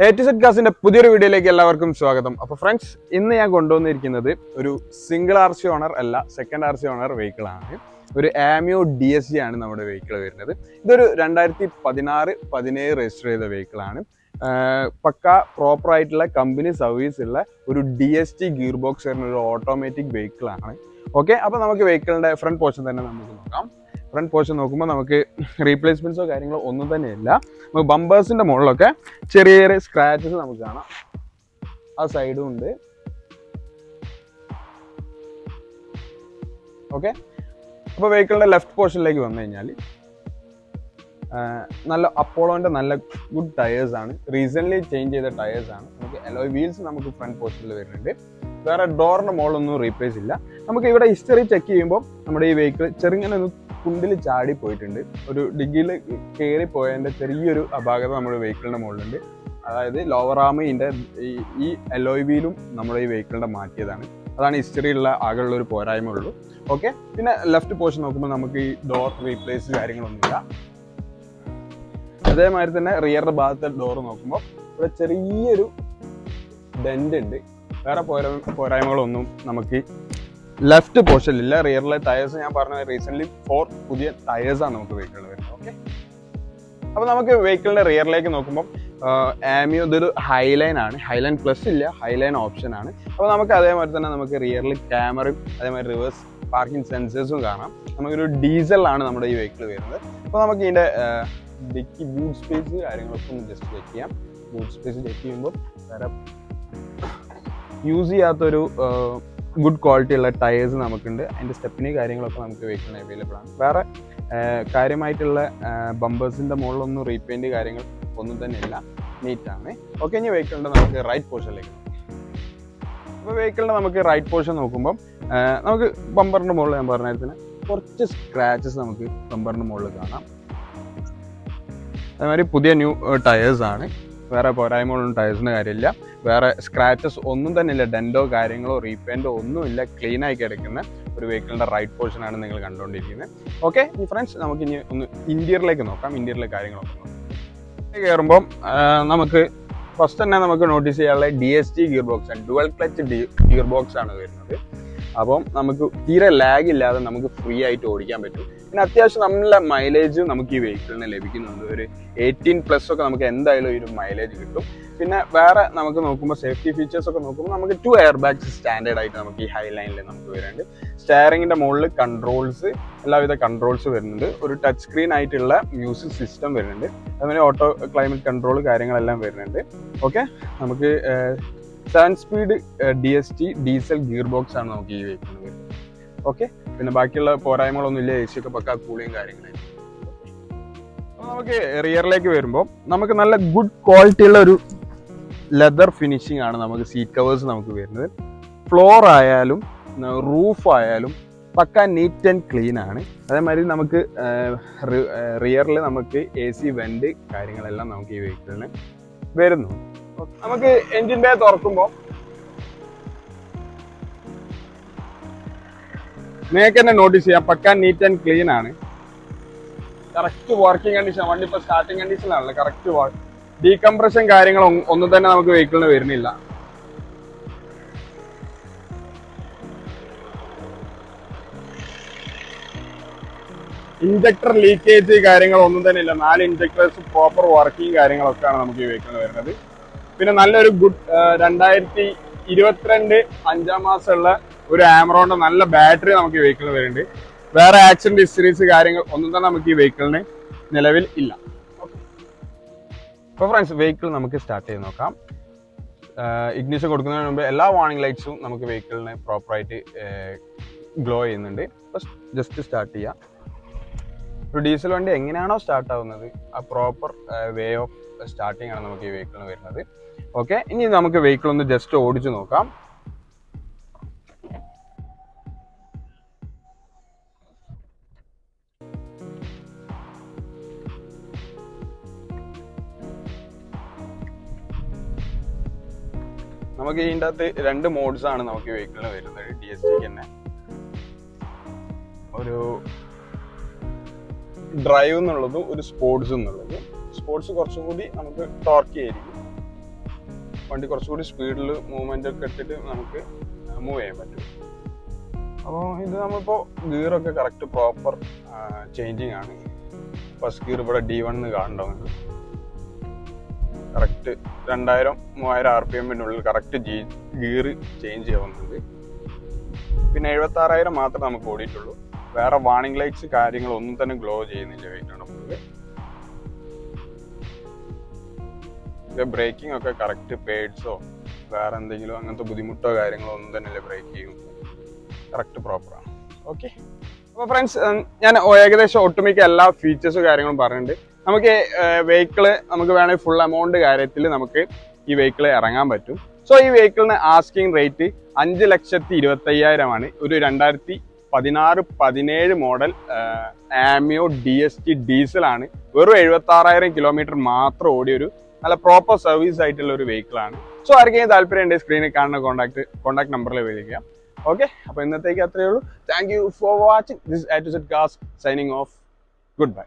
A2Z Cars-ന്റെ പുതിയൊരു വീഡിയോയിലേക്ക് എല്ലാവർക്കും സ്വാഗതം. അപ്പോൾ ഫ്രണ്ട്സ്, ഇന്ന് ഞാൻ കൊണ്ടുവന്നിരിക്കുന്നത് ഒരു സിംഗിൾ RC ഓണർ അല്ല, സെക്കൻഡ് RC ഓണർ വെഹിക്കിൾ ആണ്. ഒരു ആമിയോ DSG ആണ് നമ്മുടെ വെഹിക്കിൾ വരുന്നത്. ഇതൊരു 2016-17 രജിസ്റ്റർ ചെയ്ത വെഹിക്കിൾ ആണ്. പക്ക പ്രോപ്പർ ആയിട്ടുള്ള കമ്പനി സർവീസ് ഉള്ള ഒരു DSG ഗിയർ ബോക്സ് വരുന്ന ഒരു ഓട്ടോമാറ്റിക് വെഹിക്കിൾ ആണ്. ഓക്കെ, അപ്പോൾ നമുക്ക് വെഹിക്കിളിന്റെ ഫ്രണ്ട് പോർഷൻ തന്നെ നമുക്ക് നോക്കാം. ഫ്രണ്ട് പോർഷൻ നോക്കുമ്പോൾ നമുക്ക് റീപ്ലേസ്മെന്റ്സോ കാര്യങ്ങളോ ഒന്നും തന്നെ ഇല്ല. നമുക്ക് ബമ്പേഴ്സിന്റെ മുകളിലൊക്കെ ചെറിയ ചെറിയ സ്ക്രാച്ചസ് നമുക്ക് കാണാം. ആ സൈഡും ഉണ്ട്. ഓക്കെ, അപ്പോൾ വെഹിക്കിളിന്റെ ലെഫ്റ്റ് പോർഷനിലേക്ക് വന്നു കഴിഞ്ഞാൽ നല്ല അപ്പോളോന്റെ നല്ല ഗുഡ് ടയേഴ്സ് ആണ്. റീസെന്റ് ചേഞ്ച് ചെയ്ത ടയേഴ്സ് ആണ്. നമുക്ക് അലോയ് വീൽസ് നമുക്ക് ഫ്രണ്ട് പോർഷനിൽ വരുന്നുണ്ട്. വേറെ ഡോറിന്റെ മുകളിലൊന്നും റീപ്ലേസ് ഇല്ല. നമുക്ക് ഇവിടെ ഹിസ്റ്ററി ചെക്ക് ചെയ്യുമ്പോൾ നമ്മുടെ ഈ വെഹിക്കിൾ ചെറുങ്ങനെ ഒന്ന് കുണ്ടിൽ ചാടി പോയിട്ടുണ്ട്. ഒരു ഡിഗ്ഗിയിൽ കയറി പോയതിൻ്റെ ചെറിയൊരു അപാകത നമ്മുടെ വെഹിക്കിളിൻ്റെ മുകളിലുണ്ട്. അതായത് ലോവർ ആമിൻ്റെ ഈ അലോയ് വീലും നമ്മുടെ ഈ വെഹിക്കിളിൻ്റെ മാറ്റിയതാണ്. അതാണ് ഹിസ്റ്ററിയുള്ള ആകെയുള്ള ഒരു പോരായ്മ ഉള്ളൂ. ഓക്കെ, പിന്നെ ലെഫ്റ്റ് പോർഷൻ നോക്കുമ്പോൾ നമുക്ക് ഈ ഡോർ റീപ്ലേസ് കാര്യങ്ങളൊന്നുമില്ല. അതേമാതിരി തന്നെ റിയറിൻ്റെ ഭാഗത്തെ ഡോർ നോക്കുമ്പോൾ ഇവിടെ ചെറിയൊരു ഡെന്റ് ഉണ്ട്. വേറെ പോരായ്മകളൊന്നും നമുക്ക് ലെഫ്റ്റ് പോർഷനിലില്ല. റിയറിലെ ടയേഴ്സ് ഞാൻ പറഞ്ഞ റീസെന്റ് 4 പുതിയ ടയേഴ്സാണ് നമുക്ക് വെഹിക്കിളിൽ വരുന്നത്. ഓക്കെ, അപ്പോൾ നമുക്ക് വെഹിക്കിളിന്റെ റിയറിലേക്ക് നോക്കുമ്പോൾ ആമിയോ ഇതൊരു ഹൈലൈൻ ആണ്. ഹൈലൈൻ പ്ലസ് ഇല്ല, ഹൈലൈൻ ഓപ്ഷൻ ആണ്. അപ്പോൾ നമുക്ക് അതേമാതിരി തന്നെ നമുക്ക് റിയറിൽ ക്യാമറയും അതേമാതിരി റിവേഴ്സ് പാർക്കിംഗ് സെൻസേഴ്സും കാണാം. നമുക്കൊരു ഡീസലാണ് നമ്മുടെ ഈ വെഹിക്കിൾ വരുന്നത്. അപ്പോൾ നമുക്ക് ഇതിന്റെ ഡിക്കി ബൂട്ട് സ്പേസ് കാര്യങ്ങളൊക്കെ ഒന്ന് ജസ്റ്റ് ചെക്ക് ചെയ്യാം. ബൂട്ട് സ്പേസ് ചെക്ക് ചെയ്യുമ്പോൾ വേറെ യൂസ് ചെയ്യാത്തൊരു ഗുഡ് ക്വാളിറ്റി ഉള്ള ടയേഴ്സ് നമുക്കുണ്ട്. അതിൻ്റെ സ്റ്റെപ്പിന് കാര്യങ്ങളൊക്കെ നമുക്ക് വെഹിക്കിളിന് അവൈലബിൾ ആണ്. വേറെ കാര്യമായിട്ടുള്ള ബമ്പേഴ്സിൻ്റെ മുകളിലൊന്നും റീപെയിൻറ്റ് കാര്യങ്ങൾ ഒന്നും തന്നെ ഇല്ല, നീറ്റാണ്. ഓക്കെ, ഇനി വെഹിക്കിളിൻ്റെ നമുക്ക് റൈറ്റ് പോർഷനിലേക്ക് നോക്കാം. അപ്പോൾ വെഹിക്കിളിൻ്റെ നമുക്ക് റൈറ്റ് പോർഷൻ നോക്കുമ്പം നമുക്ക് ബമ്പറിൻ്റെ മുകളിൽ ഞാൻ പറഞ്ഞതിന് കുറച്ച് സ്ക്രാച്ചസ് നമുക്ക് ബമ്പറിൻ്റെ മുകളിൽ കാണാം. അതേമാതിരി പുതിയ ന്യൂ ടയേഴ്സാണ്. വേറെ പോരായ്മകളൊന്നും ടയേഴ്സിൻ്റെ കാര്യമില്ല. വേറെ സ്ക്രാച്ചസ് ഒന്നും തന്നെ ഇല്ല. ഡെൻറ്റോ കാര്യങ്ങളോ റീപെയിൻറ്റോ ഒന്നുമില്ല. ക്ലീൻ ആയി കിടക്കുന്ന ഒരു വെഹിക്കിളിൻ്റെ റൈറ്റ് പോർഷനാണ് നിങ്ങൾ കണ്ടുകൊണ്ടിരിക്കുന്നത്. ഓക്കെ, ഇനി ഫ്രണ്ട്സ് നമുക്ക് ഇനി ഒന്ന് ഇന്റീരിയറിലേക്ക് നോക്കാം. ഇന്റീരിയറിലെ കാര്യങ്ങളൊക്കെ നോക്കാം. കയറുമ്പം നമുക്ക് ഫസ്റ്റ് തന്നെ നമുക്ക് നോട്ടീസ് ചെയ്യാനുള്ള DSG ഗിയർ ബോക്സ് ആണ്. ഡുവൽ ക്ലച്ച് ഗിയർ ബോക്സ് ആണ് വരുന്നത്. അപ്പം നമുക്ക് തീരെ ലാഗ് ഇല്ലാതെ നമുക്ക് ഫ്രീ ആയിട്ട് ഓടിക്കാൻ പറ്റും. പിന്നെ അത്യാവശ്യം നല്ല മൈലേജ് നമുക്ക് ഈ വെഹിക്കിളിന് ലഭിക്കുന്നുണ്ട്. ഒരു 18+ ഒക്കെ നമുക്ക് എന്തായാലും ഒരു മൈലേജ് കിട്ടും. പിന്നെ വേറെ നമുക്ക് നോക്കുമ്പോൾ സേഫ്റ്റി ഫീച്ചേഴ്സ് ഒക്കെ നോക്കുമ്പോൾ നമുക്ക് 2 എയർ ബാഗ്സ് സ്റ്റാൻഡേർഡ് ആയിട്ട് നമുക്ക് ഈ ഹൈ ലൈനിൽ നമുക്ക് വരുന്നുണ്ട്. സ്റ്റെയറിംഗിന്റെ മുകളിൽ കൺട്രോൾസ്, എല്ലാവിധ കൺട്രോൾസ് വരുന്നുണ്ട്. ഒരു ടച്ച് സ്ക്രീൻ ആയിട്ടുള്ള മ്യൂസിക് സിസ്റ്റം വരുന്നുണ്ട്. അതുപോലെ ഓട്ടോ ക്ലൈമറ്റ് കൺട്രോൾ കാര്യങ്ങളെല്ലാം വരുന്നുണ്ട്. ഓക്കെ, നമുക്ക് 7 speed DSG diesel gear box ആണ് നമുക്ക് ഈ വെഹിക്കിളിന് വരുന്നത്. ഓക്കെ, പിന്നെ ബാക്കിയുള്ള പോരായ്മകളൊന്നും ഇല്ല. AC ഒക്കെ പക്കാ കൂളിയും കാര്യങ്ങളായിരിക്കും. അപ്പോൾ നമുക്ക് റിയറിലേക്ക് വരുമ്പോൾ നമുക്ക് നല്ല ഗുഡ് ക്വാളിറ്റി ഉള്ള ഒരു ലെതർ ഫിനിഷിംഗ് ആണ് നമുക്ക് സീറ്റ് കവേഴ്സ് നമുക്ക് വരുന്നത്. ഫ്ലോർ ആയാലും റൂഫ് ആയാലും പക്ക നീറ്റ് ആൻഡ് ക്ലീൻ ആണ്. അതേമാതിരി നമുക്ക് റിയറിൽ നമുക്ക് AC വെന്റ് കാര്യങ്ങളെല്ലാം നമുക്ക് ഈ വെഹിക്കിളിന് വരുന്നു. നമുക്ക് എൻജിൻ ബേ തുറക്കുമ്പോൾ നിങ്ങൾക്ക് തന്നെ നോട്ടീസ് ചെയ്യാം, പക്ക നീറ്റ് ആൻഡ് ക്ലീൻ ആണ്. Correct working condition. വണ്ടി ഇപ്പോൾ സ്റ്റാർട്ടിംഗ് കണ്ടീഷനാണല്ലോ. കറക്റ്റ് ഡീകംപ്രഷൻ കാര്യങ്ങൾ ഒന്നും തന്നെ നമുക്ക് വെഹിക്കിളിന് വരുന്നില്ല. ഇൻജക്ടർ ലീക്കേജ് കാര്യങ്ങളൊന്നും തന്നെ ഇല്ല. 4 ഇൻജക്ടേഴ്സ് പ്രോപ്പർ വർക്കിംഗ് കാര്യങ്ങളൊക്കെയാണ് നമുക്ക് ഈ വെഹിക്കിളിന് വരുന്നത്. പിന്നെ നല്ലൊരു ഗുഡ് 2022 5-ാം മാസമുള്ള ഒരു ആമറോണിന്റെ നല്ല ബാറ്ററി നമുക്ക് ഈ വെഹിക്കിളിന് വരുന്നുണ്ട്. വേറെ ആക്സിഡന്റ് ഹിസ്റ്ററീസ് കാര്യങ്ങൾ ഒന്നും തന്നെ നമുക്ക് ഈ വെഹിക്കിളിന് നിലവിൽ ഇല്ല. അപ്പോൾ ഫ്രണ്ട്സ്, വെഹിക്കിൾ നമുക്ക് സ്റ്റാർട്ട് ചെയ്ത് നോക്കാം. ഇഗ്നിഷൻ കൊടുക്കുന്നതിന് മുമ്പ് എല്ലാ വാർണിംഗ് ലൈറ്റ്സും നമുക്ക് വെഹിക്കിളിന് പ്രോപ്പറായിട്ട് ഗ്ലോ ചെയ്യുന്നുണ്ട്. ജസ്റ്റ് സ്റ്റാർട്ട് ചെയ്യാം. ഒരു ഡീസൽ വണ്ടി എങ്ങനെയാണോ സ്റ്റാർട്ട് ആവുന്നത് ആ പ്രോപ്പർ വേ ഓഫ് സ്റ്റാർട്ടിംഗ് ആണ് നമുക്ക് ഈ വെഹിക്കിളിന് വരുന്നത്. ഓക്കെ, ഇനി നമുക്ക് വെഹിക്കിൾ ഒന്ന് ജസ്റ്റ് ഓടിച്ചു നോക്കാം. നമുക്ക് ഇതിൻ്റെ അകത്ത് 2 മോഡ്സ് ആണ് നമുക്ക് ഈ വെഹിക്കിളിന് വരുന്നത്. DSGക്ക് തന്നെ ഒരു ഡ്രൈവ് എന്നുള്ളതും ഒരു സ്പോർട്സ് എന്നുള്ളതും. സ്പോർട്സ് കുറച്ചും കൂടി നമുക്ക് ടോർക്കി ആയിരിക്കും. വണ്ടി കുറച്ചുകൂടി സ്പീഡിൽ മൂവ്മെൻ്റ് ഒക്കെ ഇട്ടിട്ട് നമുക്ക് മൂവ് ചെയ്യാൻ പറ്റും. അപ്പോൾ ഇത് നമ്മളിപ്പോൾ ഗിയറൊക്കെ കറക്റ്റ് പ്രോപ്പർ ചേഞ്ചിങ് ആണ്. ഫസ്റ്റ് ഗിയർ ഇവിടെ D1 എന്ന് കാണണ്ടോ നിങ്ങൾക്ക്, കറക്റ്റ് 2000-3000 RPM-നുള്ളിൽ കറക്റ്റ് ഗിയർ ചേഞ്ച് ചെയ്യാവുന്നുണ്ട്. പിന്നെ 76,000 മാത്രമേ നമുക്ക് ഓടിയിട്ടുള്ളൂ. വേറെ വാർണിംഗ് ലൈറ്റ്സ് കാര്യങ്ങളൊന്നും തന്നെ ഗ്ലോ ചെയ്യുന്നില്ല വെയിറ്റ് ഉണ്ടെങ്കിൽ. ബ്രേക്കിംഗ് ഒക്കെ കറക്റ്റ് പേഡ്സോ വേറെ എന്തെങ്കിലും അങ്ങനത്തെ ബുദ്ധിമുട്ടോ കാര്യങ്ങളോ ഒന്നും തന്നെ ഇല്ല. ബ്രേക്ക് ചെയ്യും കറക്റ്റ് പ്രോപ്പറാണ്. ഓക്കെ, അപ്പോൾ ഫ്രണ്ട്സ് ഞാൻ ഏകദേശം ഒട്ടുമിക്ക എല്ലാ ഫീച്ചേഴ്സും കാര്യങ്ങളും പറഞ്ഞിട്ടുണ്ട്. നമുക്ക് വെഹിക്കിള് നമുക്ക് വേണമെങ്കിൽ ഫുൾ എമൗണ്ട് കാര്യത്തിൽ നമുക്ക് ഈ വെഹിക്കിൾ ഇറങ്ങാൻ പറ്റും. സോ ഈ വെഹിക്കിളിന് ആസ്കിങ് റേറ്റ് 5,25,000 ഒരു 2016-17 മോഡൽ ആമിയോ DSG ഡീസലാണ്. വെറും 76,000 കിലോമീറ്റർ മാത്രം ഓടിയൊരു നല്ല പ്രോപ്പർ സർവീസ് ആയിട്ടുള്ള ഒരു വെഹിക്കിളാണ്. സോ ആർക്കെങ്കിലും താല്പര്യം ഉണ്ട് സ്ക്രീനിൽ കാണുന്ന കോൺടാക്ട് നമ്പറിൽ വിളിക്കുക. ഓക്കെ, അപ്പോൾ ഇന്നത്തേക്ക് അത്രയേ ഉള്ളൂ. Thank you for watching. This A to Z Cars signing off. Good bye.